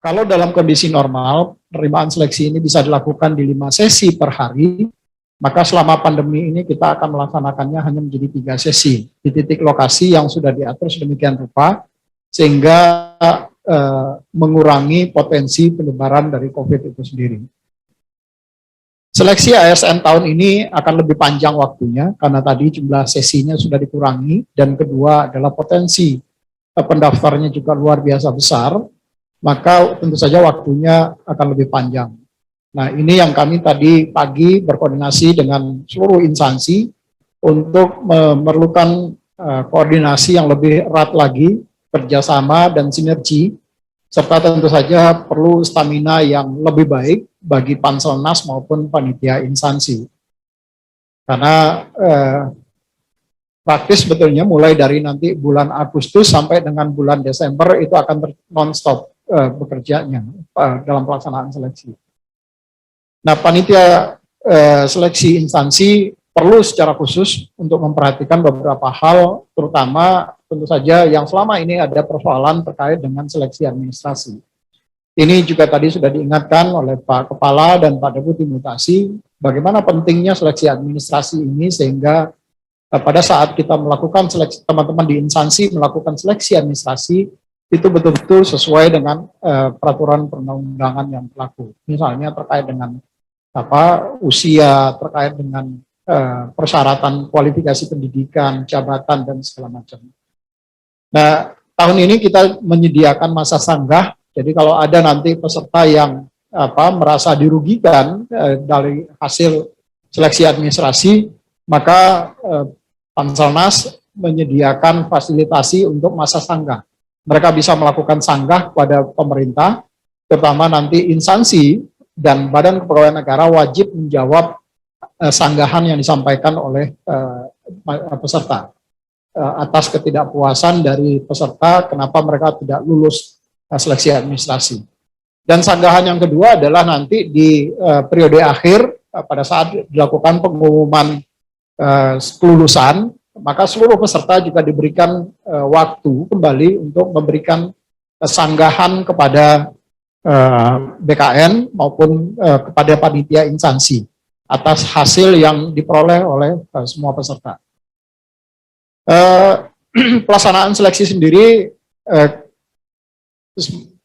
Kalau dalam kondisi normal, penerimaan seleksi ini bisa dilakukan di 5 sesi per hari, maka selama pandemi ini kita akan melaksanakannya hanya menjadi 3 sesi di titik lokasi yang sudah diatur sedemikian rupa, sehingga mengurangi potensi penyebaran dari COVID itu sendiri. Seleksi ASN tahun ini akan lebih panjang waktunya, karena tadi jumlah sesinya sudah dikurangi, dan kedua adalah potensi pendaftarnya juga luar biasa besar, maka tentu saja waktunya akan lebih panjang. Nah, ini yang kami tadi pagi berkoordinasi dengan seluruh instansi untuk memerlukan koordinasi yang lebih erat lagi, kerjasama dan sinergi, serta tentu saja perlu stamina yang lebih baik bagi Panselnas maupun panitia instansi. Karena praktis sebetulnya mulai dari nanti bulan Agustus sampai dengan bulan Desember itu akan non-stop bekerjanya dalam pelaksanaan seleksi. Nah, panitia seleksi instansi perlu secara khusus untuk memperhatikan beberapa hal, terutama tentu saja yang selama ini ada persoalan terkait dengan seleksi administrasi. Ini juga tadi sudah diingatkan oleh Pak Kepala dan Pak Deputi Mutasi, bagaimana pentingnya seleksi administrasi ini, sehingga pada saat kita melakukan seleksi, teman-teman di instansi melakukan seleksi administrasi, itu betul-betul sesuai dengan peraturan perundang-undangan yang berlaku. Misalnya terkait dengan usia, terkait dengan persyaratan kualifikasi pendidikan, jabatan, dan segala macam. Nah, tahun ini kita menyediakan masa sanggah, jadi kalau ada nanti peserta yang merasa dirugikan dari hasil seleksi administrasi, maka Panselnas menyediakan fasilitasi untuk masa sanggah. Mereka bisa melakukan sanggah kepada pemerintah, terutama nanti instansi dan Badan Kepegawaian Negara wajib menjawab sanggahan yang disampaikan oleh peserta atas ketidakpuasan dari peserta kenapa mereka tidak lulus seleksi administrasi. Dan sanggahan yang kedua adalah nanti di periode akhir pada saat dilakukan pengumuman kelulusan, maka seluruh peserta juga diberikan waktu kembali untuk memberikan sanggahan kepada BKN maupun kepada panitia instansi atas hasil yang diperoleh oleh semua peserta. Pelaksanaan seleksi sendiri,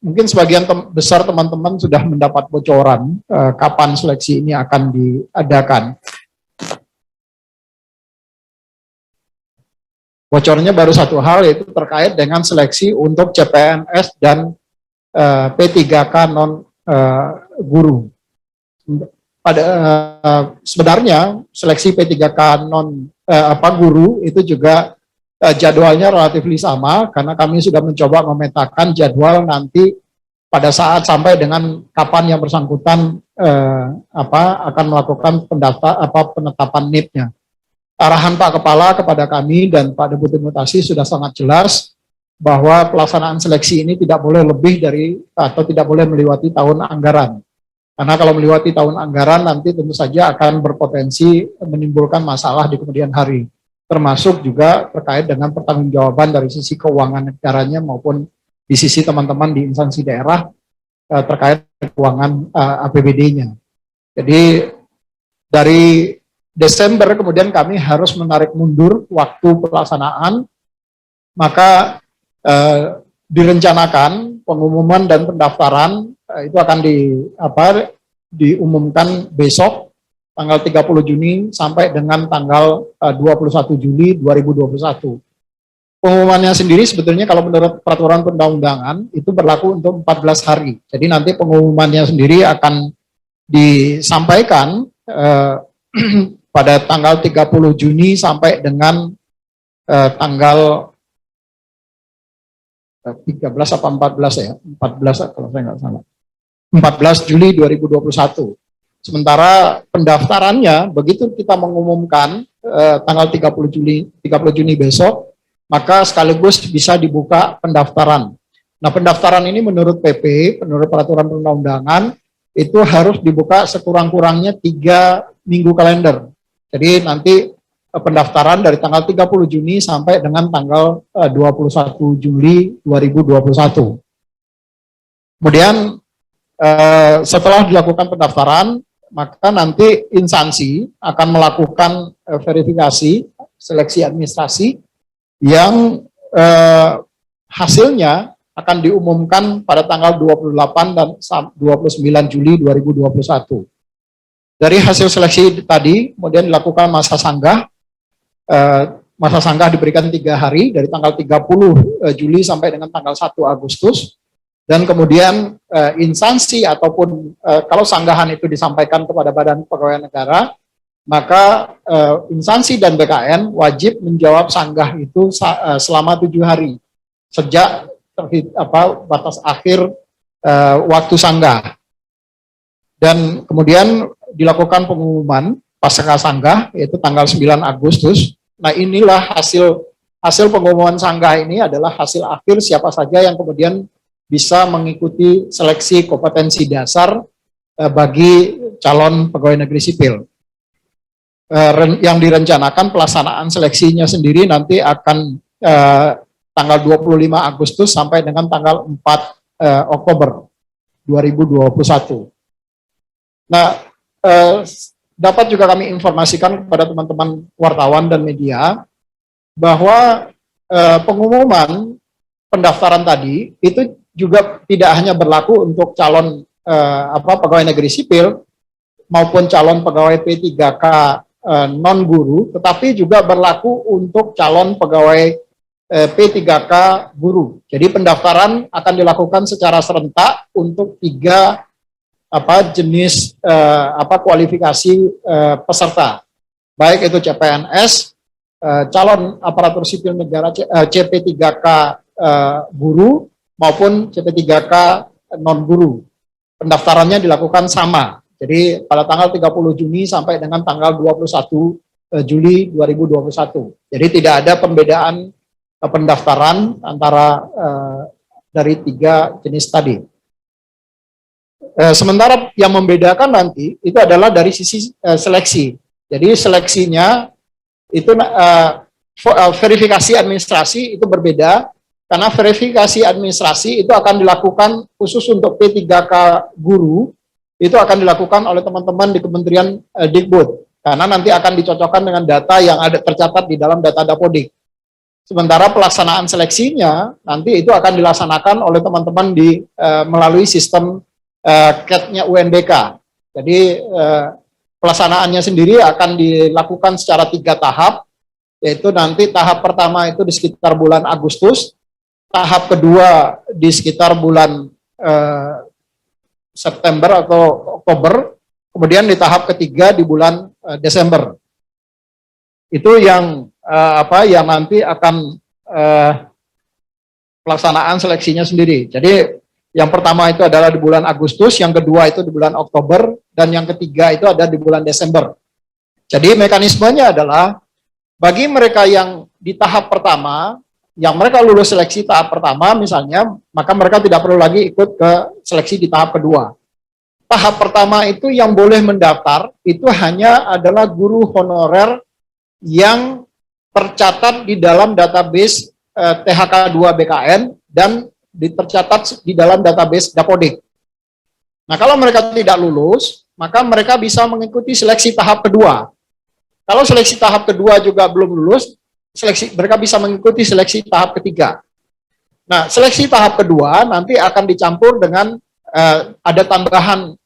mungkin sebagian besar teman-teman sudah mendapat bocoran kapan seleksi ini akan diadakan. Bocornya baru satu hal, yaitu terkait dengan seleksi untuk CPNS dan P3K non guru. Sebenarnya seleksi P3K non guru itu juga jadwalnya relatif sama, karena kami sudah mencoba memetakan jadwal nanti pada saat sampai dengan kapan yang bersangkutan akan melakukan penetapan NIP-nya. Arahan Pak Kepala kepada kami dan Pak Deputi Mutasi sudah sangat jelas bahwa pelaksanaan seleksi ini tidak boleh lebih dari atau tidak boleh melewati tahun anggaran. Karena kalau melewati tahun anggaran nanti tentu saja akan berpotensi menimbulkan masalah di kemudian hari. Termasuk juga terkait dengan pertanggungjawaban dari sisi keuangan negaranya maupun di sisi teman-teman di instansi daerah terkait keuangan APBD-nya. Jadi dari Desember kemudian kami harus menarik mundur waktu pelaksanaan, maka direncanakan pengumuman dan pendaftaran itu akan diumumkan besok tanggal 30 Juni sampai dengan tanggal 21 Juli 2021. Pengumumannya sendiri sebetulnya kalau menurut peraturan perundang-undangan itu berlaku untuk 14 hari. Jadi nanti pengumumannya sendiri akan disampaikan pada tanggal 30 Juni sampai dengan tanggal 13 apa 14 ya? 14 kalau saya nggak salah. 14 Juli 2021. Sementara pendaftarannya begitu kita mengumumkan tanggal 30 Juni besok, maka sekaligus bisa dibuka pendaftaran. Nah, pendaftaran ini menurut PP, menurut peraturan perundang-undangan itu harus dibuka sekurang-kurangnya 3 minggu kalender. Jadi nanti pendaftaran dari tanggal 30 Juni sampai dengan tanggal 21 Juli 2021. Kemudian setelah dilakukan pendaftaran, maka nanti instansi akan melakukan verifikasi seleksi administrasi yang hasilnya akan diumumkan pada tanggal 28 dan 29 Juli 2021. Dari hasil seleksi tadi, kemudian dilakukan masa sanggah. Masa sanggah diberikan 3 hari, dari tanggal 30 Juli sampai dengan tanggal 1 Agustus. Dan kemudian instansi ataupun kalau sanggahan itu disampaikan kepada Badan Kepegawaian Negara, maka instansi dan BKN wajib menjawab sanggah itu selama 7 hari sejak batas akhir waktu sanggah. Dan kemudian dilakukan pengumuman pasca sanggah yaitu tanggal 9 Agustus. Nah, inilah hasil pengumuman sanggah ini adalah hasil akhir siapa saja yang kemudian bisa mengikuti seleksi kompetensi dasar bagi calon pegawai negeri sipil. Yang direncanakan pelaksanaan seleksinya sendiri nanti akan tanggal 25 Agustus sampai dengan tanggal 4 Oktober 2021. Nah, dapat juga kami informasikan kepada teman-teman wartawan dan media bahwa pengumuman pendaftaran tadi itu juga tidak hanya berlaku untuk calon pegawai negeri sipil maupun calon pegawai P3K non guru, tetapi juga berlaku untuk calon pegawai P3K guru. Jadi pendaftaran akan dilakukan secara serentak untuk 3 jenis kualifikasi peserta, baik itu CPNS, calon aparatur sipil negara CP3K guru maupun CP3K non guru. Pendaftarannya dilakukan sama. Jadi pada tanggal 30 Juni sampai dengan tanggal 21 Juli 2021. Jadi tidak ada pembedaan pendaftaran antara dari 3 jenis tadi. Sementara yang membedakan nanti itu adalah dari sisi seleksi. Jadi seleksinya itu verifikasi administrasi itu berbeda, karena verifikasi administrasi itu akan dilakukan khusus untuk P3K guru, itu akan dilakukan oleh teman-teman di Kementerian Dikbud, karena nanti akan dicocokkan dengan data yang ada tercatat di dalam data Dapodik. Sementara pelaksanaan seleksinya nanti itu akan dilaksanakan oleh teman-teman melalui sistem CAT-nya UNBK. Jadi pelaksanaannya sendiri akan dilakukan secara 3 tahap, yaitu nanti tahap pertama itu di sekitar bulan Agustus, tahap kedua di sekitar bulan September atau Oktober, kemudian di tahap ketiga di bulan Desember. Itu yang yang nanti akan pelaksanaan seleksinya sendiri. Jadi yang pertama itu adalah di bulan Agustus, yang kedua itu di bulan Oktober, dan yang ketiga itu ada di bulan Desember. Jadi mekanismenya adalah bagi mereka yang di tahap pertama, yang mereka lulus seleksi tahap pertama misalnya, maka mereka tidak perlu lagi ikut ke seleksi di tahap kedua. Tahap pertama itu yang boleh mendaftar itu hanya adalah guru honorer yang tercatat di dalam database THK2 BKN dan tercatat di dalam database Dapodik. Nah, kalau mereka tidak lulus, maka mereka bisa mengikuti seleksi tahap kedua. Kalau seleksi tahap kedua juga belum lulus, mereka bisa mengikuti seleksi tahap ketiga. Nah, seleksi tahap kedua nanti akan dicampur dengan ada tambahan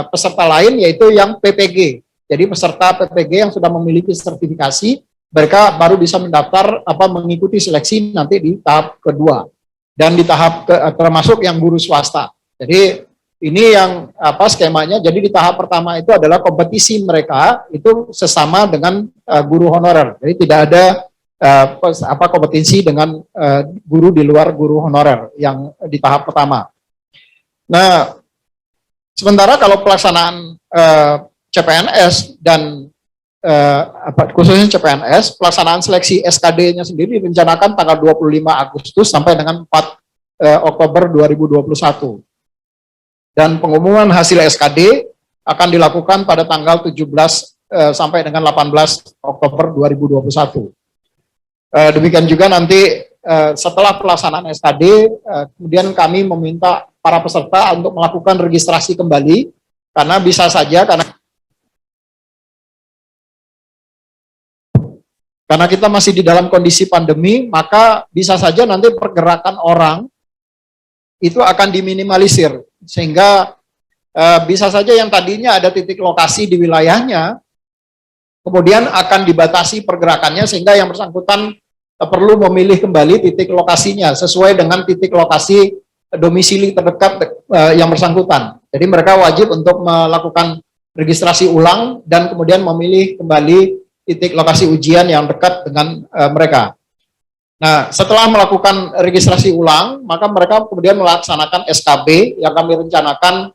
peserta lain, yaitu yang PPG. Jadi peserta PPG yang sudah memiliki sertifikasi, mereka baru bisa mendaftar mengikuti seleksi nanti di tahap kedua. Dan di tahap termasuk yang guru swasta. Jadi ini yang skemanya. Jadi di tahap pertama itu adalah kompetisi mereka itu sesama dengan guru honorer. Jadi tidak ada kompetisi dengan guru di luar guru honorer yang di tahap pertama. Nah, sementara kalau pelaksanaan CPNS dan khususnya CPNS, pelaksanaan seleksi SKD-nya sendiri direncanakan tanggal 25 Agustus sampai dengan 4 Oktober 2021. Dan pengumuman hasil SKD akan dilakukan pada tanggal 17 sampai dengan 18 Oktober 2021. Demikian juga nanti setelah pelaksanaan SKD, kemudian kami meminta para peserta untuk melakukan registrasi kembali, karena bisa saja karena kita masih di dalam kondisi pandemi, maka bisa saja nanti pergerakan orang itu akan diminimalisir, sehingga bisa saja yang tadinya ada titik lokasi di wilayahnya, kemudian akan dibatasi pergerakannya, sehingga yang bersangkutan perlu memilih kembali titik lokasinya sesuai dengan titik lokasi domisili terdekat yang bersangkutan. Jadi mereka wajib untuk melakukan registrasi ulang dan kemudian memilih kembali titik lokasi ujian yang dekat dengan mereka. Nah, setelah melakukan registrasi ulang, maka mereka kemudian melaksanakan SKB yang kami rencanakan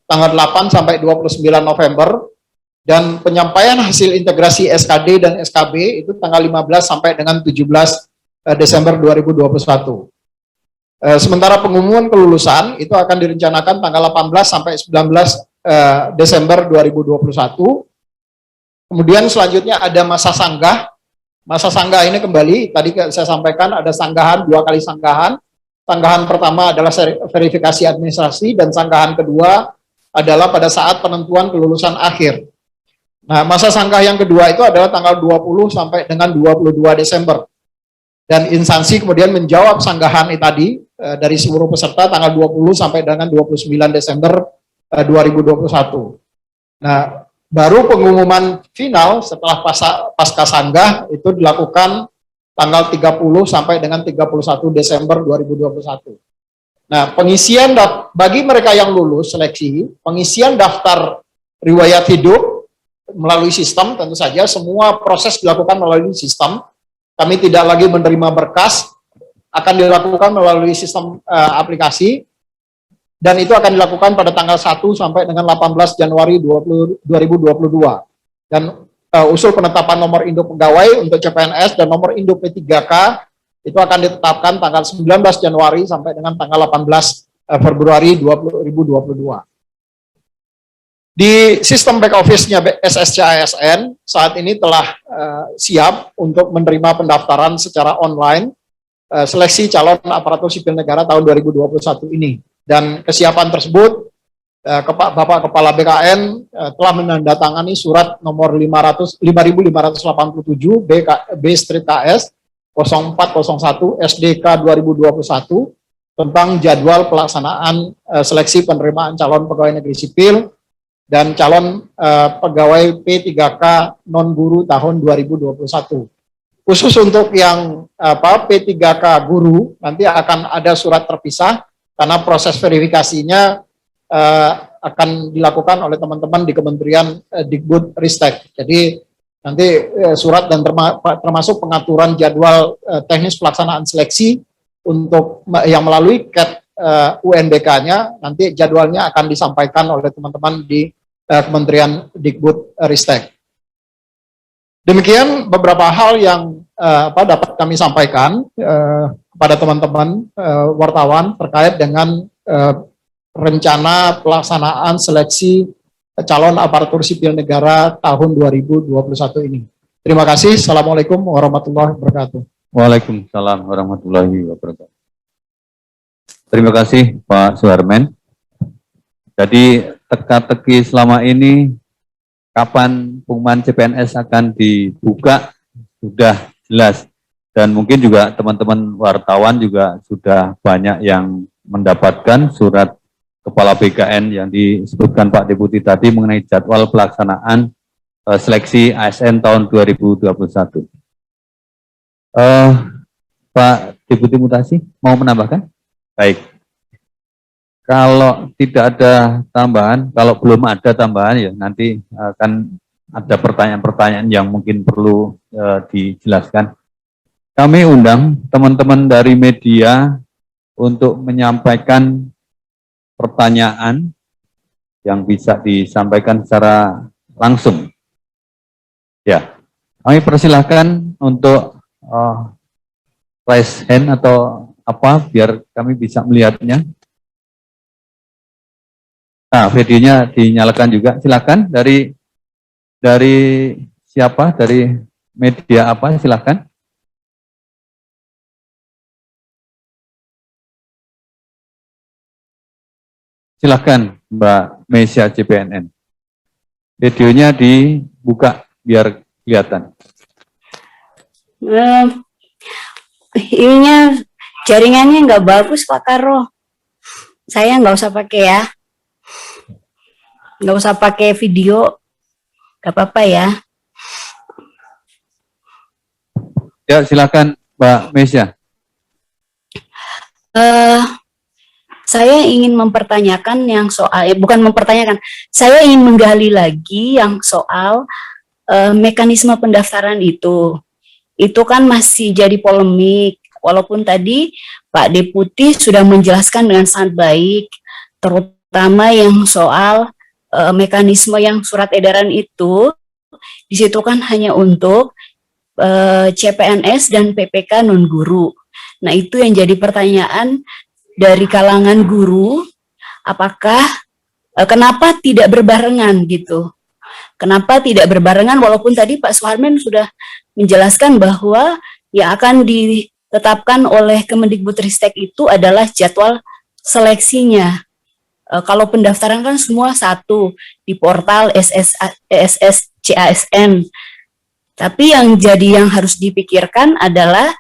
tanggal 8 sampai 29 November, dan penyampaian hasil integrasi SKD dan SKB itu tanggal 15 sampai dengan 17 Desember 2021. Sementara pengumuman kelulusan itu akan direncanakan tanggal 18 sampai 19 Desember 2021. Kemudian selanjutnya ada masa sanggah. Masa sanggah ini kembali, tadi saya sampaikan ada sanggahan, 2 kali sanggahan. Sanggahan pertama adalah verifikasi administrasi, dan sanggahan kedua adalah pada saat penentuan kelulusan akhir. Nah, masa sanggah yang kedua itu adalah tanggal 20 sampai dengan 22 Desember. Dan instansi kemudian menjawab sanggahan tadi dari seluruh peserta tanggal 20 sampai dengan 29 Desember 2021. Nah, baru pengumuman final setelah pasca sanggah itu dilakukan tanggal 30 sampai dengan 31 Desember 2021. Nah, pengisian bagi mereka yang lulus seleksi, pengisian daftar riwayat hidup melalui sistem, tentu saja semua proses dilakukan melalui sistem. Kami tidak lagi menerima berkas, akan dilakukan melalui sistem aplikasi. Dan itu akan dilakukan pada tanggal 1 sampai dengan 18 Januari 2022. Dan usul penetapan nomor induk pegawai untuk CPNS dan nomor induk P3K itu akan ditetapkan tanggal 19 Januari sampai dengan tanggal 18 Februari 2022. Di sistem back office-nya SSCASN saat ini telah siap untuk menerima pendaftaran secara online seleksi calon aparatur sipil negara tahun 2021 ini. Dan kesiapan tersebut, Bapak Kepala BKN telah menandatangani surat nomor 5587 B/KS 0401 SDK 2021 tentang jadwal pelaksanaan seleksi penerimaan calon pegawai negeri sipil dan calon pegawai P3K non-guru tahun 2021. Khusus untuk yang P3K guru, nanti akan ada surat terpisah, karena proses verifikasinya akan dilakukan oleh teman-teman di Kementerian Dikbud-Ristek. Jadi nanti surat dan termasuk pengaturan jadwal teknis pelaksanaan seleksi untuk yang melalui CAT UNBK-nya, nanti jadwalnya akan disampaikan oleh teman-teman di Kementerian Dikbud-Ristek. Demikian beberapa hal yang dapat kami sampaikan kepada teman-teman wartawan terkait dengan rencana pelaksanaan seleksi calon aparatur sipil negara tahun 2021 ini. Terima kasih. Assalamualaikum warahmatullahi wabarakatuh. Waalaikumsalam warahmatullahi wabarakatuh. Terima kasih Pak Suharmen. Jadi teka-teki selama ini kapan pengumuman CPNS akan dibuka sudah jelas, dan mungkin juga teman-teman wartawan juga sudah banyak yang mendapatkan surat Kepala BKN yang disebutkan Pak Deputi tadi mengenai jadwal pelaksanaan seleksi ASN tahun 2021. Pak Deputi Mutasi mau menambahkan? Baik. Kalau tidak ada tambahan, kalau belum ada tambahan ya nanti akan ada pertanyaan-pertanyaan yang mungkin perlu dijelaskan. Kami undang teman-teman dari media untuk menyampaikan pertanyaan yang bisa disampaikan secara langsung. Ya, kami persilahkan untuk raise hand atau apa biar kami bisa melihatnya. Nah, videonya dinyalakan juga. Silakan dari siapa? Dari media apa? Silakan. Silahkan Mbak Mesia CPNN. Videonya dibuka biar kelihatan. Ininya jaringannya nggak bagus Pak Karo. Saya nggak usah pakai ya. Nggak usah pakai video. Nggak apa-apa ya. Ya, silakan Mbak Mesia. Saya ingin mempertanyakan yang soal, bukan mempertanyakan, saya ingin menggali lagi yang soal mekanisme pendaftaran itu. Itu kan masih jadi polemik, walaupun tadi Pak Deputi sudah menjelaskan dengan sangat baik, terutama yang soal mekanisme yang surat edaran itu, di situ kan hanya untuk CPNS dan PPK non-guru. Nah, itu yang jadi pertanyaan dari kalangan guru, apakah kenapa tidak berbarengan gitu? Kenapa tidak berbarengan walaupun tadi Pak Suharmen sudah menjelaskan bahwa yang akan ditetapkan oleh Kemendikbudristek itu adalah jadwal seleksinya. Kalau pendaftaran kan semua satu di portal SSCASN. Tapi yang harus dipikirkan adalah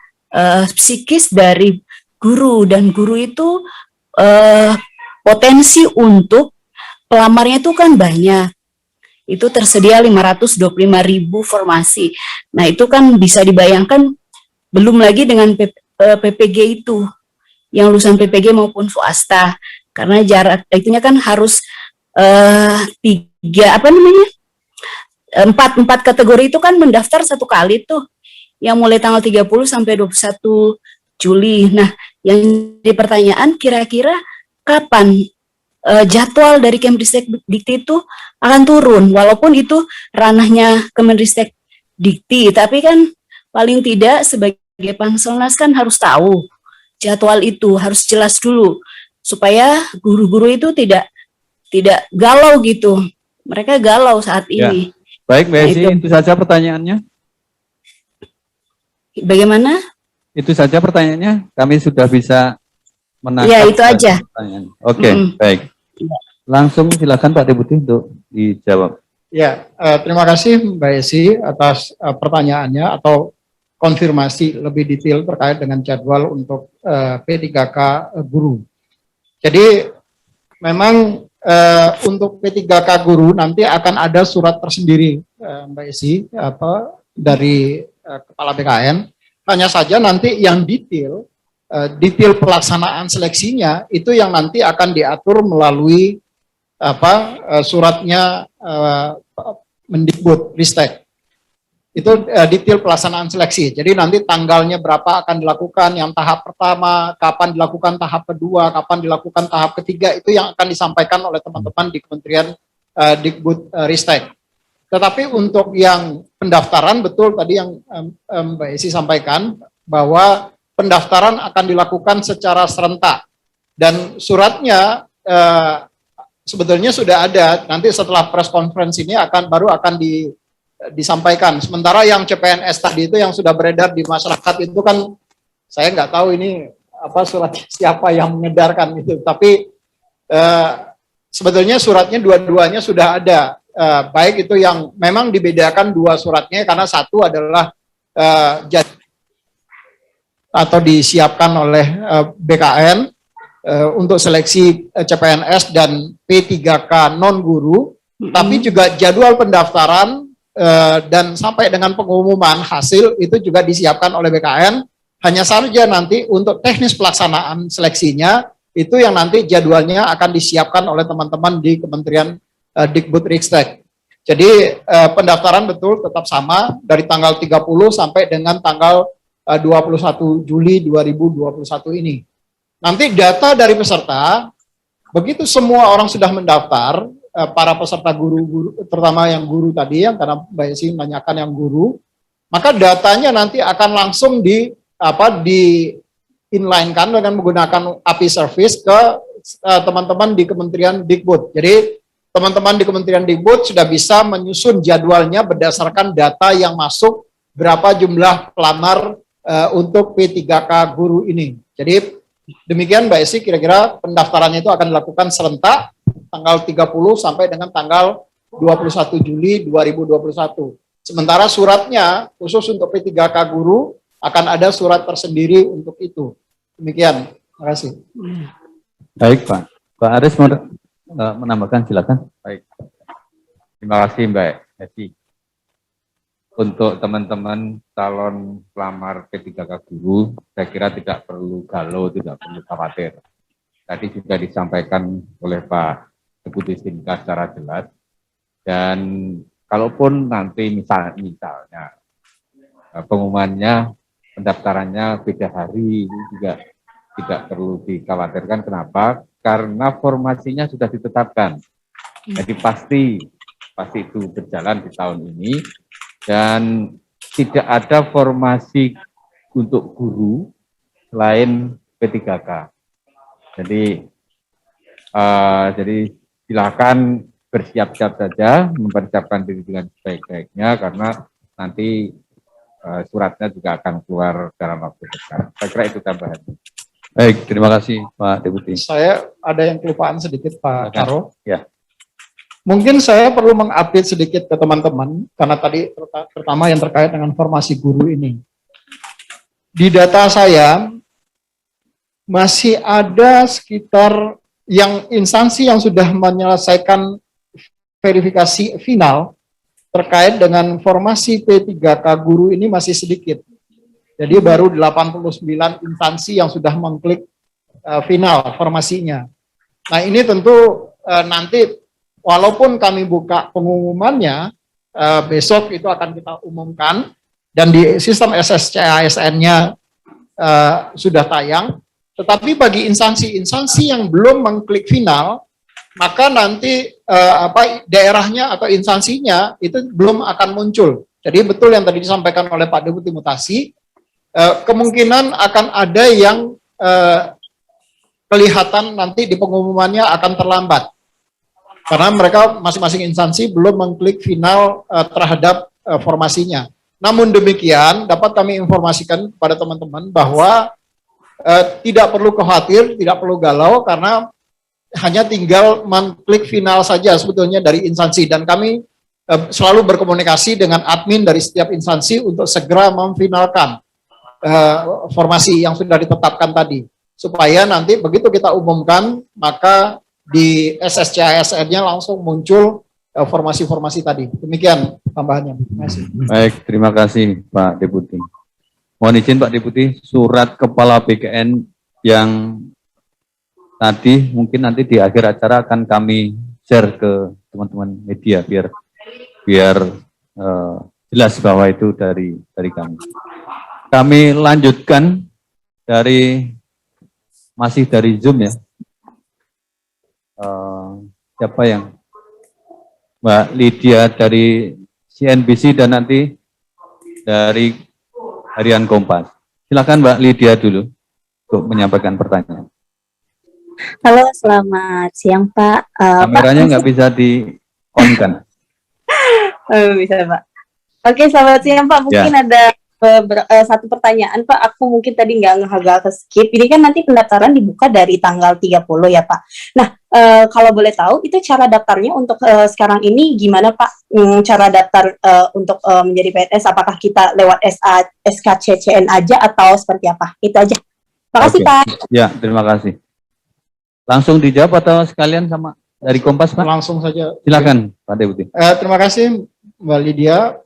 psikis dari guru, dan guru itu potensi untuk pelamarnya itu kan banyak. Itu tersedia 525.000 formasi. Nah, itu kan bisa dibayangkan belum lagi dengan PPG itu, yang lulusan PPG maupun swasta. Karena jarak itunya kan harus empat kategori itu kan mendaftar satu kali tuh, yang mulai tanggal 30 sampai 21 Juli. Nah, yang di pertanyaan kira-kira kapan jadwal dari Kemristek Dikti itu akan turun, walaupun itu ranahnya Kemendristek Dikti, tapi kan paling tidak sebagai Panselnas kan harus tahu jadwal itu, harus jelas dulu supaya guru-guru itu tidak galau gitu. Mereka galau saat ini. Baik, Mbak Esi, itu saja pertanyaannya. Bagaimana? Itu saja pertanyaannya, kami sudah bisa menangkap. Ya, itu aja. Oke, baik. Langsung silakan Pak Deputi untuk dijawab. Ya, terima kasih Mbak Esi atas pertanyaannya atau konfirmasi lebih detail terkait dengan jadwal untuk P3K guru. Jadi memang untuk P3K guru nanti akan ada surat tersendiri Mbak Esi dari Kepala BKN. Hanya saja nanti yang detail pelaksanaan seleksinya itu yang nanti akan diatur melalui suratnya Mendikbudristek. Itu detail pelaksanaan seleksi. Jadi nanti tanggalnya berapa akan dilakukan, yang tahap pertama, kapan dilakukan tahap kedua, kapan dilakukan tahap ketiga, itu yang akan disampaikan oleh teman-teman di Kementerian Dikbudristek. Tetapi untuk yang pendaftaran, betul tadi yang Mbak Esi sampaikan, bahwa pendaftaran akan dilakukan secara serentak. Dan suratnya sebetulnya sudah ada, nanti setelah press conference ini baru akan disampaikan. Sementara yang CPNS tadi itu yang sudah beredar di masyarakat itu kan, saya nggak tahu ini surat siapa yang mengedarkan itu. Tapi sebetulnya suratnya dua-duanya sudah ada. Baik itu yang memang dibedakan dua suratnya karena satu adalah atau disiapkan oleh BKN untuk seleksi CPNS dan P3K non-guru, tapi juga jadwal pendaftaran dan sampai dengan pengumuman hasil itu juga disiapkan oleh BKN. Hanya saja nanti untuk teknis pelaksanaan seleksinya itu yang nanti jadwalnya akan disiapkan oleh teman-teman di Kementerian Dikbudristek. Jadi pendaftaran betul tetap sama dari tanggal 30 sampai dengan tanggal 21 Juli 2021 ini. Nanti data dari peserta, begitu semua orang sudah mendaftar, para peserta guru-guru, terutama yang guru tadi, yang karena Mbak Esi menanyakan yang guru, maka datanya nanti akan langsung di inline-kan dengan menggunakan API service ke teman-teman di Kementerian Dikbud. Jadi teman-teman di Kementerian Dikbud sudah bisa menyusun jadwalnya berdasarkan data yang masuk, berapa jumlah pelamar untuk P3K guru ini. Jadi demikian Mbak Esi, kira-kira pendaftarannya itu akan dilakukan serentak tanggal 30 sampai dengan tanggal 21 Juli 2021. Sementara suratnya khusus untuk P3K guru akan ada surat tersendiri untuk itu. Demikian. Terima kasih. Baik Pak. Pak Aris mau menambahkan, silakan. Baik. Terima kasih Mbak Esi. Untuk teman-teman calon pelamar P3K guru, saya kira tidak perlu galau, tidak perlu khawatir. Tadi juga disampaikan oleh Pak Deputi Sinka secara jelas. Dan kalaupun nanti misalnya pengumumannya, pendaftarannya beda hari, ini juga tidak perlu dikhawatirkan. Kenapa? Karena formasinya sudah ditetapkan. Jadi pasti itu berjalan di tahun ini. Dan tidak ada formasi untuk guru selain P3K. Jadi silakan bersiap-siap saja, mempersiapkan diri dengan sebaik-baiknya, karena nanti suratnya juga akan keluar dalam waktu dekat. Saya kira itu tambahan. Baik, terima kasih Pak Deputi. Saya ada yang kelupaan sedikit Pak Karo. Ya. Mungkin saya perlu mengupdate sedikit ke teman-teman, karena tadi pertama yang terkait dengan formasi guru ini. Di data saya, masih ada sekitar yang instansi yang sudah menyelesaikan verifikasi final terkait dengan formasi P3K guru ini masih sedikit. Jadi baru 89 instansi yang sudah mengklik final formasinya. Nah ini tentu nanti walaupun kami buka pengumumannya, besok itu akan kita umumkan, dan di sistem SSC-ASN-nya sudah tayang, tetapi bagi instansi-instansi yang belum mengklik final, maka nanti daerahnya atau instansinya itu belum akan muncul. Jadi betul yang tadi disampaikan oleh Pak Deputi Mutasi, kemungkinan akan ada yang kelihatan nanti di pengumumannya akan terlambat. Karena mereka masing-masing instansi belum mengklik final terhadap formasinya. Namun demikian, dapat kami informasikan kepada teman-teman bahwa tidak perlu khawatir, tidak perlu galau, karena hanya tinggal mengklik final saja sebetulnya dari instansi. Dan kami selalu berkomunikasi dengan admin dari setiap instansi untuk segera memfinalkan formasi yang sudah ditetapkan tadi. Supaya nanti begitu kita umumkan, maka di SSC-ASN-nya langsung muncul formasi-formasi tadi. Demikian tambahannya. Terima kasih. Baik, terima kasih Pak Deputi. Mohon izin Pak Deputi, surat Kepala BKN yang tadi mungkin nanti di akhir acara akan kami share ke teman-teman media biar jelas bahwa itu dari kami. Kami lanjutkan masih dari Zoom ya. Siapa yang Mbak Lydia dari CNBC dan nanti dari Harian Kompas. Silakan Mbak Lydia dulu untuk menyampaikan pertanyaan. Halo, selamat siang Pak. Kameranya nggak bisa di-on-kan. Bisa Pak. Oke, selamat siang Pak. Mungkin ada satu pertanyaan Pak. Aku mungkin tadi nggak agak ke skip. Ini kan nanti pendaftaran dibuka dari tanggal 30 ya Pak. Nah, kalau boleh tahu itu cara daftarnya untuk sekarang ini gimana Pak? Cara daftar untuk menjadi PNS, apakah kita lewat SKCCN aja atau seperti apa? Itu aja. Makasih Pak. Ya, terima kasih. Langsung dijawab atau sekalian sama dari Kompas Pak? Langsung saja. Silakan Pak Deputi. Terima kasih Mbak Lydia.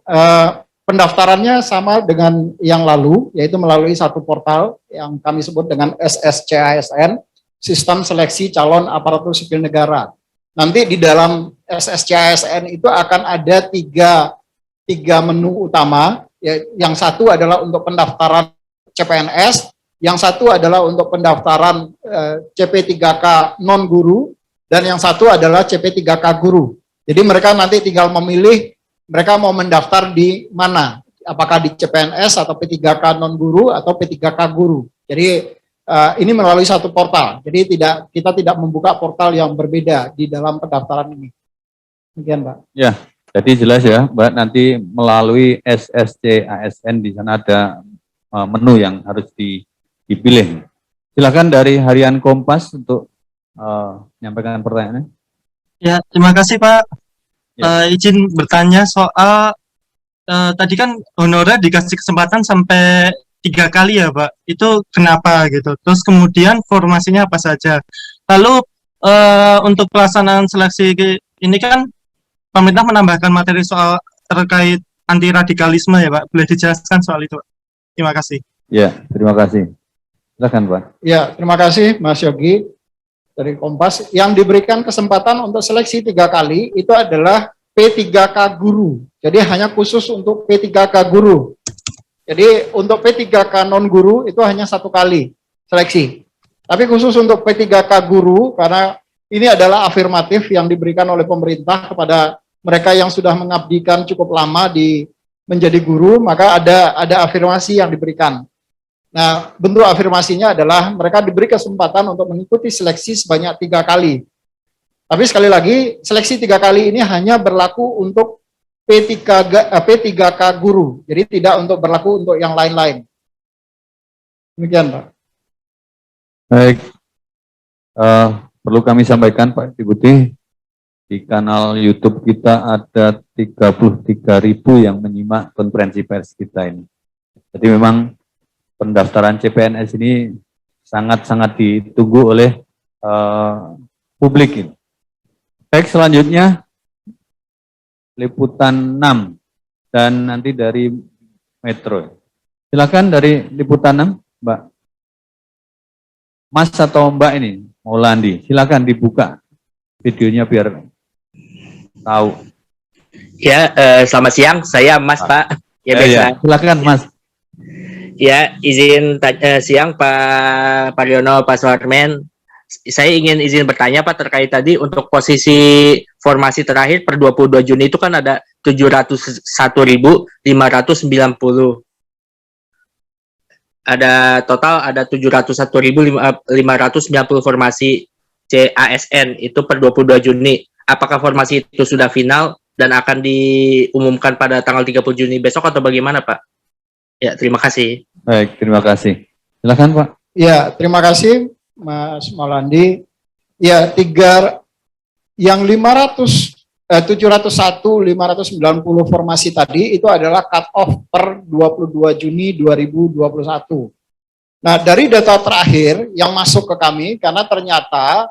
Pendaftarannya sama dengan yang lalu, yaitu melalui satu portal yang kami sebut dengan SSC-ASN, Sistem Seleksi Calon Aparatur Sipil Negara. Nanti di dalam SSC-ASN itu akan ada tiga menu utama. Yang satu adalah untuk pendaftaran CPNS, yang satu adalah untuk pendaftaran CP3K non-guru, dan yang satu adalah CP3K guru. Jadi mereka nanti tinggal memilih mereka mau mendaftar di mana, apakah di CPNS atau P3K non-guru atau P3K guru. Jadi ini melalui satu portal, jadi kita tidak membuka portal yang berbeda di dalam pendaftaran ini. Demikian Mbak. Ya, jadi jelas ya Mbak, nanti melalui SSC-ASN di sana ada menu yang harus dipilih. Silakan dari Harian Kompas untuk menyampaikan pertanyaannya. Ya, terima kasih Pak. Ya. Izin bertanya soal tadi kan honorer dikasih kesempatan sampai 3 kali ya Pak. Itu kenapa gitu? Terus kemudian formasinya apa saja? Lalu untuk pelaksanaan seleksi ini kan pemerintah menambahkan materi soal terkait anti radikalisme ya Pak. Boleh dijelaskan soal itu, Pak? Terima kasih. Ya, terima kasih. Silakan Pak. Ya, terima kasih Mas Yogi dari Kompas. Yang diberikan kesempatan untuk seleksi 3 kali itu adalah P3K guru. Jadi hanya khusus untuk P3K guru. Jadi untuk P3K non guru itu hanya 1 kali seleksi. Tapi khusus untuk P3K guru karena ini adalah afirmatif yang diberikan oleh pemerintah kepada mereka yang sudah mengabdikan cukup lama di menjadi guru, maka ada afirmasi yang diberikan. Nah, bentuk afirmasinya adalah mereka diberi kesempatan untuk mengikuti seleksi sebanyak 3 kali. Tapi sekali lagi, seleksi 3 kali ini hanya berlaku untuk P3K guru, jadi tidak untuk berlaku untuk yang lain-lain. Demikian, Pak. Baik, perlu kami sampaikan Pak Deputi, di kanal YouTube kita ada 33.000 yang menyimak konferensi pers kita ini. Jadi memang pendaftaran CPNS ini sangat-sangat ditunggu oleh publik ini. Baik, selanjutnya liputan 6 dan nanti dari Metro. Silakan dari liputan 6, Mbak. Mas atau Mbak ini, Maulandi, silakan dibuka videonya biar tahu. Ya, selamat siang. Saya Mas, Pak. Ya, Ya, silakan Mas. Ya, izin siang Pak Pariono, Pak Suharmen. Saya ingin izin bertanya Pak terkait tadi untuk posisi formasi terakhir per 22 Juni itu kan ada 701.590. Ada total ada 701.590 formasi CASN itu per 22 Juni. Apakah formasi itu sudah final dan akan diumumkan pada tanggal 30 Juni besok atau bagaimana Pak? Ya, terima kasih. Baik, terima kasih. Silakan Pak. Ya, terima kasih Mas Maulandi. Ya, yang 701.590 formasi tadi itu adalah cut off per 22 Juni 2021. Nah, dari data terakhir yang masuk ke kami, karena ternyata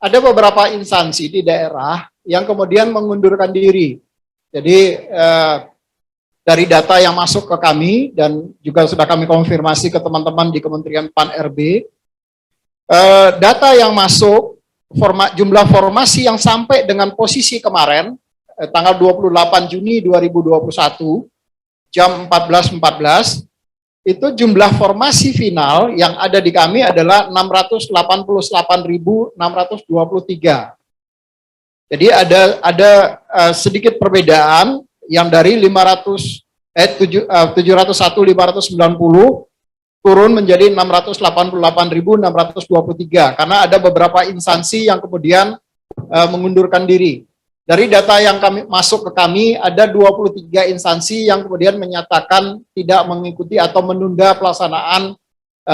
ada beberapa instansi di daerah yang kemudian mengundurkan diri. Jadi dari data yang masuk ke kami dan juga sudah kami konfirmasi ke teman-teman di Kementerian PAN-RB, data yang masuk, jumlah formasi yang sampai dengan posisi kemarin, tanggal 28 Juni 2021, jam 14.14, itu jumlah formasi final yang ada di kami adalah 688.623. Jadi ada sedikit perbedaan yang dari 701.590 turun menjadi 688.623 karena ada beberapa instansi yang kemudian mengundurkan diri. Dari data yang kami masuk ke kami ada 23 instansi yang kemudian menyatakan tidak mengikuti atau menunda pelaksanaan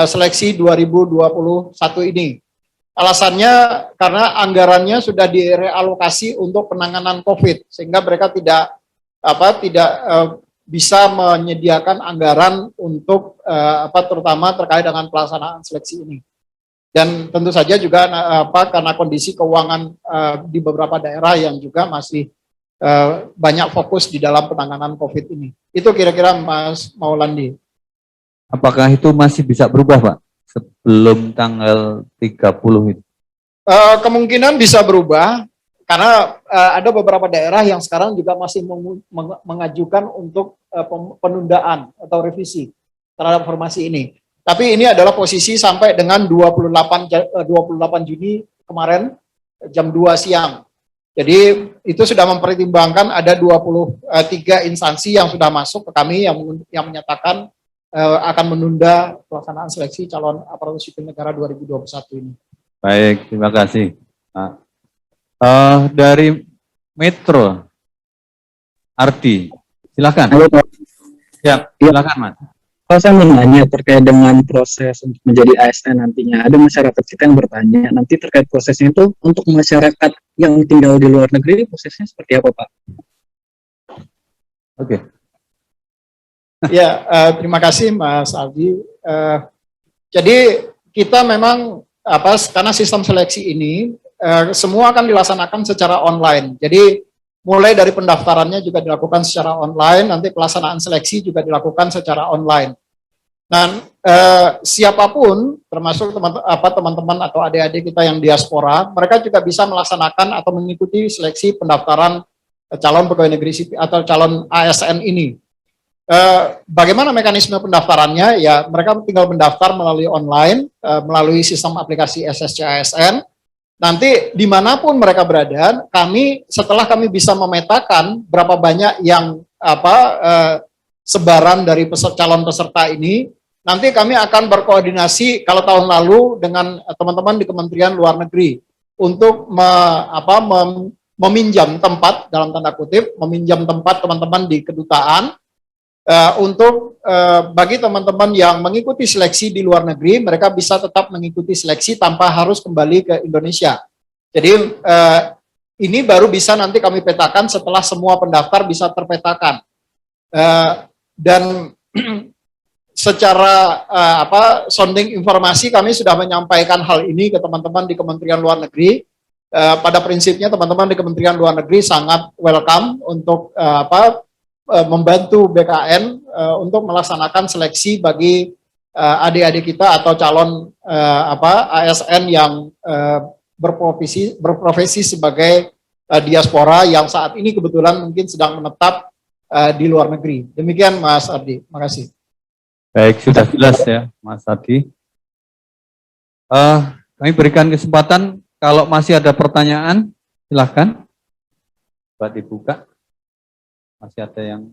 seleksi 2021 ini. Alasannya karena anggarannya sudah direalokasi untuk penanganan COVID sehingga mereka tidak bisa menyediakan anggaran untuk terutama terkait dengan pelaksanaan seleksi ini. Dan tentu saja juga karena kondisi keuangan di beberapa daerah yang juga masih banyak fokus di dalam penanganan COVID ini. Itu kira-kira Mas Maulandi. Apakah itu masih bisa berubah Pak sebelum tanggal 30 itu? Kemungkinan bisa berubah. Karena ada beberapa daerah yang sekarang juga masih mengajukan untuk penundaan atau revisi terhadap formasi ini. Tapi ini adalah posisi sampai dengan 28 Juni kemarin jam 2 siang. Jadi itu sudah mempertimbangkan ada 23 instansi yang sudah masuk ke kami yang menyatakan akan menunda pelaksanaan seleksi calon aparatur sipil negara 2021 ini. Baik, terima kasih. Nah, dari Metro, Ardi, silakan. Halo, Pak. Ya, silakan Mas. Kalau saya mau nanya terkait dengan proses untuk menjadi ASN nantinya, ada masyarakat kita yang bertanya nanti terkait prosesnya itu untuk masyarakat yang tinggal di luar negeri prosesnya seperti apa, Pak? Oke. Ya, terima kasih Mas Aldi. Jadi kita memang karena sistem seleksi ini semua akan dilaksanakan secara online. Jadi mulai dari pendaftarannya juga dilakukan secara online, nanti pelaksanaan seleksi juga dilakukan secara online. Dan siapapun, termasuk teman-teman atau adik-adik kita yang diaspora, mereka juga bisa melaksanakan atau mengikuti seleksi pendaftaran calon pegawai negeri sipil atau calon ASN ini. Bagaimana mekanisme pendaftarannya? Ya, mereka tinggal mendaftar melalui online, melalui sistem aplikasi SSC ASN. Nanti dimanapun mereka berada, setelah kami bisa memetakan berapa banyak yang sebaran dari calon peserta ini, nanti kami akan berkoordinasi kalau tahun lalu dengan teman-teman di Kementerian Luar Negeri untuk meminjam tempat, dalam tanda kutip, meminjam tempat teman-teman di kedutaan. Untuk bagi teman-teman yang mengikuti seleksi di luar negeri, mereka bisa tetap mengikuti seleksi tanpa harus kembali ke Indonesia. Jadi ini baru bisa nanti kami petakan setelah semua pendaftar bisa terpetakan. Dan secara sounding informasi kami sudah menyampaikan hal ini ke teman-teman di Kementerian Luar Negeri. Pada prinsipnya teman-teman di Kementerian Luar Negeri sangat welcome untuk membantu BKN untuk melaksanakan seleksi bagi adik-adik kita atau calon ASN yang berprofesi sebagai diaspora yang saat ini kebetulan mungkin sedang menetap di luar negeri. Demikian Mas Ardi, terima kasih. Baik, sudah jelas ya Mas Ardi. Kami berikan kesempatan kalau masih ada pertanyaan, silahkan. Buat dibuka. Masih ada yang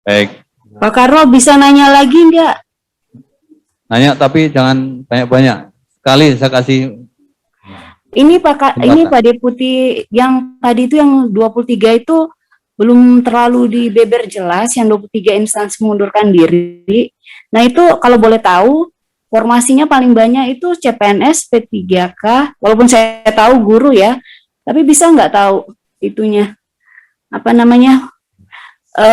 baik. Pak Karlo bisa nanya lagi enggak? Nanya tapi jangan banyak-banyak. Sekali saya kasih. Ini Pak Deputi yang tadi itu yang 23 itu belum terlalu dibeber jelas, yang 23 instansi mengundurkan diri. Nah itu kalau boleh tahu formasinya paling banyak itu CPNS, P3K, walaupun saya tahu guru ya, tapi bisa nggak tahu itunya,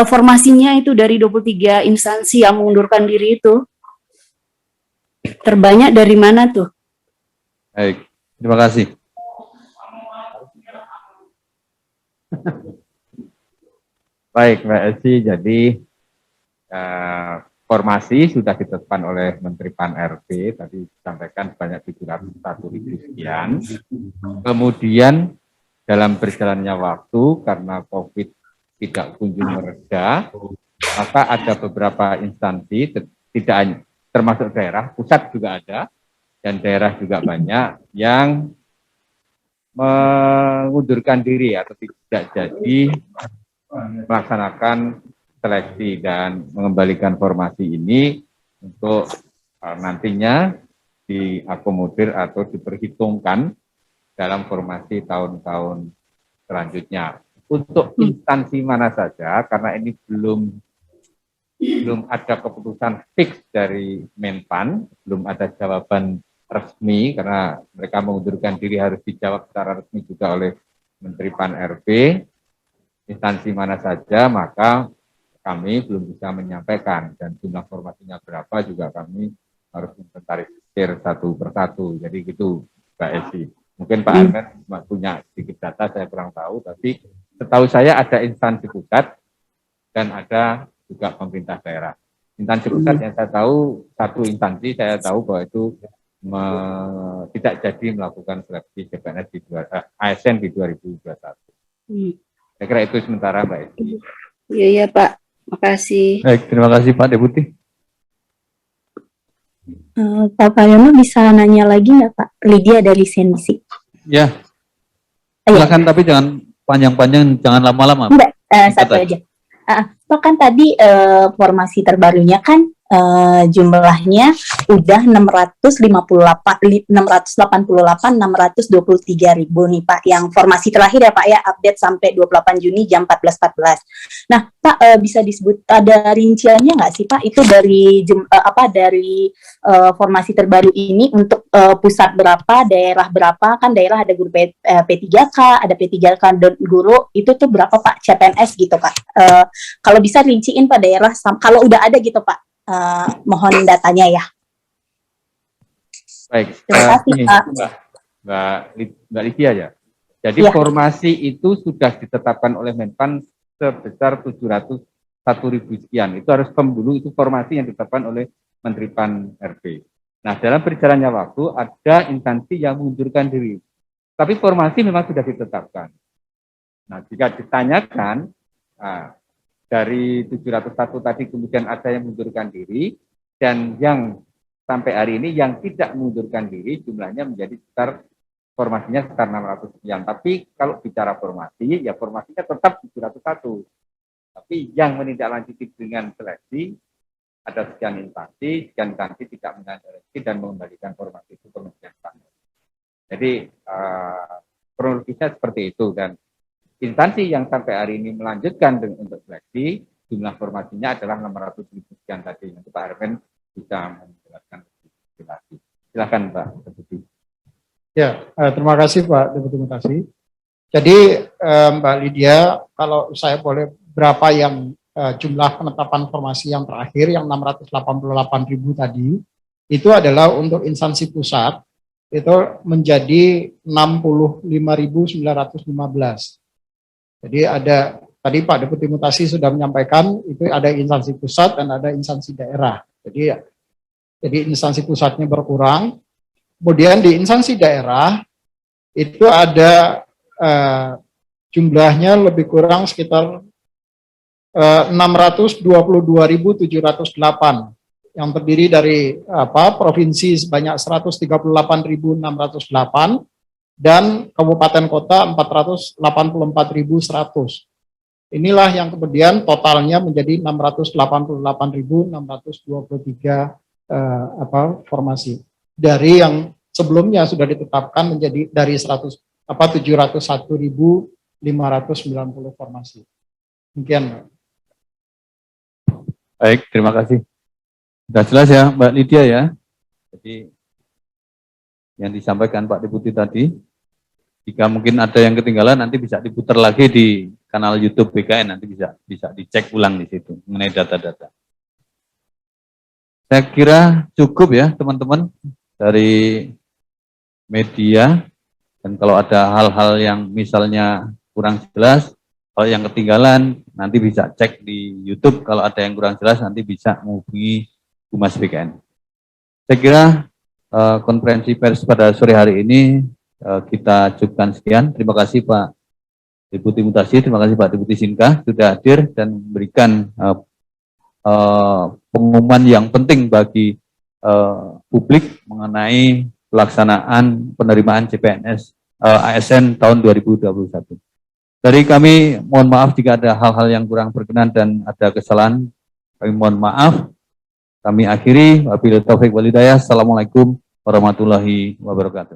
formasinya itu dari 23 instansi yang mengundurkan diri itu, terbanyak dari mana tuh? Baik, terima kasih. Baik, Mbak Elsi, jadi formasi sudah ditetapkan oleh Menteri Pan-RB, tadi disampaikan sebanyak 701.000 sekian. Kemudian dalam berjalannya waktu, karena COVID tidak kunjung mereda, maka ada beberapa instansi, tidak hanya termasuk daerah, pusat juga ada, dan daerah juga banyak, yang mengundurkan diri atau tidak jadi melaksanakan seleksi dan mengembalikan formasi ini untuk nantinya diakomodir atau diperhitungkan dalam formasi tahun-tahun selanjutnya. Untuk instansi mana saja, karena ini belum ada keputusan fix dari Menpan, belum ada jawaban resmi, karena mereka mengundurkan diri harus dijawab secara resmi juga oleh Menteri Pan-RB, instansi mana saja, maka kami belum bisa menyampaikan, dan jumlah formasinya berapa juga kami harus inventarisir satu persatu. Jadi gitu Mbak Esi. Mungkin Pak Armen punya sedikit data, saya kurang tahu, tapi setahu saya ada instansi pusat dan ada juga pemerintah daerah. Instansi pusat yang saya tahu, satu instansi saya tahu bahwa itu tidak jadi melakukan seleksi CPNS di ASN di 2021. Saya kira itu sementara Mbak Esi. Iya Pak, makasih. Baik, terima kasih Pak Deputi. Pak Pariono bisa nanya lagi nggak Pak? Lydia dari Sensi. Ya, silakan tapi jangan panjang-panjang, jangan lama-lama. Enggak, satu aja. Pak kan tadi formasi terbarunya kan jumlahnya udah 688 623 ribu nih Pak, yang formasi terakhir ya Pak ya, update sampai 28 Juni jam 14.14. Nah Pak, bisa disebut ada rinciannya nggak sih Pak, itu dari dari formasi terbaru ini untuk pusat berapa, daerah berapa, kan daerah ada guru P3K, ada P3K dan guru, itu tuh berapa Pak CPNS gitu Pak, kalau bisa rinciin Pak daerah, kalau udah ada gitu Pak. Mohon datanya ya. Baik, Terima kasih, Pak. Mbak Lydia ya. Jadi Ya. formasi itu sudah ditetapkan oleh Menpan sebesar 701.000 sekian. Itu harus dulu, itu formasi yang ditetapkan oleh Menteri Pan RB. Nah, dalam berjalannya waktu ada instansi yang mengundurkan diri. Tapi formasi memang sudah ditetapkan. Nah, jika ditanyakan, dari 701 tadi kemudian ada yang mengundurkan diri, dan yang sampai hari ini yang tidak mengundurkan diri jumlahnya menjadi sekitar, formasinya sekitar 600 sekian. Tapi kalau bicara formasi, ya formasinya tetap 701. Tapi yang menindaklanjuti dengan seleksi, ada sekian instansi tidak menindaklanjuti dan mengembalikan formasi itu ke Kementerian PAN. Jadi kronologisnya seperti itu, dan instansi yang sampai hari ini melanjutkan untuk seleksi, jumlah formasinya adalah 600.000 sekian tadi. Nanti Pak Arven bisa menjelaskan lebih lanjut. Silakan Pak Deputi. Ya, terima kasih Pak Deputi Mutasi. Jadi Mbak Lydia, kalau saya boleh, berapa yang jumlah penetapan formasi yang terakhir yang 688.000 tadi, itu adalah untuk instansi pusat, itu menjadi 65.915. Jadi ada, tadi Pak Deputi Mutasi sudah menyampaikan, itu ada instansi pusat dan ada instansi daerah. Jadi instansi pusatnya berkurang, kemudian di instansi daerah itu ada jumlahnya lebih kurang sekitar 622.708, yang terdiri dari provinsi sebanyak 138.608 dan kabupaten kota 484.100. Inilah yang kemudian totalnya menjadi 688.623 formasi. Dari yang sebelumnya sudah ditetapkan menjadi dari 701.590 formasi. Demikian. Baik, terima kasih. Sudah jelas ya Mbak Lydia ya. Jadi yang disampaikan Pak Deputi tadi, jika mungkin ada yang ketinggalan nanti bisa diputar lagi di kanal YouTube BKN, nanti bisa dicek ulang di situ mengenai data-data. Saya kira cukup ya teman-teman dari media, dan kalau ada hal-hal yang misalnya kurang jelas, kalau yang ketinggalan nanti bisa cek di YouTube, kalau ada yang kurang jelas nanti bisa menghubungi Humas BKN. Saya kira konferensi pers pada sore hari ini kita cukupkan sekian. Terima kasih Pak Deputi Mutasi, terima kasih Pak Deputi Sinka sudah hadir dan memberikan pengumuman yang penting bagi publik mengenai pelaksanaan penerimaan CPNS ASN tahun 2021. Dari kami mohon maaf jika ada hal-hal yang kurang berkenan dan ada kesalahan, kami mohon maaf. Kami akhiri, wabillahi taufiq wal hidayah. Assalamualaikum warahmatullahi wabarakatuh.